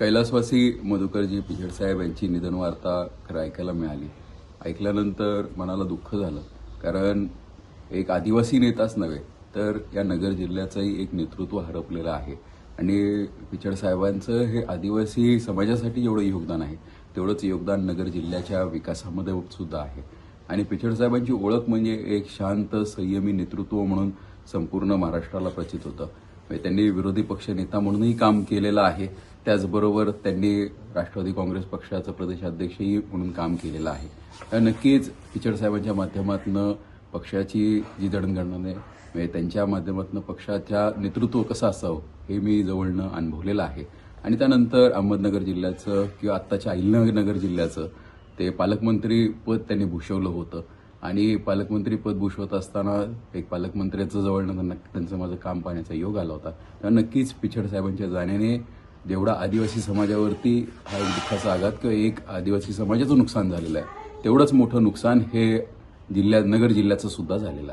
कैलासवासी मधुकरजी पिचड साहेब यांची निधन वार्ता खरं ऐकायला मिळाली. ऐकल्यानंतर मनाला दुःख झालं, कारण एक आदिवासी नेताच नव्हे तर या नगर जिल्ह्याचंही एक नेतृत्व हरपलेलं आहे. आणि पिचड साहेबांचं हे आदिवासी समाजासाठी जेवढं योगदान आहे तेवढंच योगदान नगर जिल्ह्याच्या विकासामध्ये सुद्धा आहे. आणि पिचड साहेबांची ओळख म्हणजे एक शांत संयमी नेतृत्व म्हणून संपूर्ण महाराष्ट्राला प्रचित होतं. त्यांनी विरोधी पक्ष नेता म्हणूनही काम केलेलं आहे, त्याचबरोबर त्यांनी राष्ट्रवादी काँग्रेस पक्षाचं प्रदेशाध्यक्षही म्हणून काम केलेलं आहे. तर नक्कीच पिचड साहेबांच्या माध्यमातून पक्षाची जी जडणघडण आहे म्हणजे त्यांच्या माध्यमातून पक्षाच्या नेतृत्व कसं असावं हे मी जवळनं अनुभवलेलं आहे. आणि त्यानंतर अहमदनगर जिल्ह्याचं किंवा आत्ताच्या अहिल्यानगर जिल्ह्याचं ते पालकमंत्री पद त्यांनी भूषवलं होतं. आणि पालकमंत्री पद भूषवत असताना एक पालकमंत्र्याचं जवळनं त्यांचं माझं काम पाहण्याचा योग आला होता. तर नक्कीच पिचड साहेबांच्या जाण्याने जेवढा आदिवासी समाजावरती हा एक दुःखाचा आघात किंवा एक आदिवासी समाजाचं नुकसान झालेलं आहे तेवढंच मोठं नुकसान हे नगर जिल्ह्याचं सुद्धा झालेलं आहे.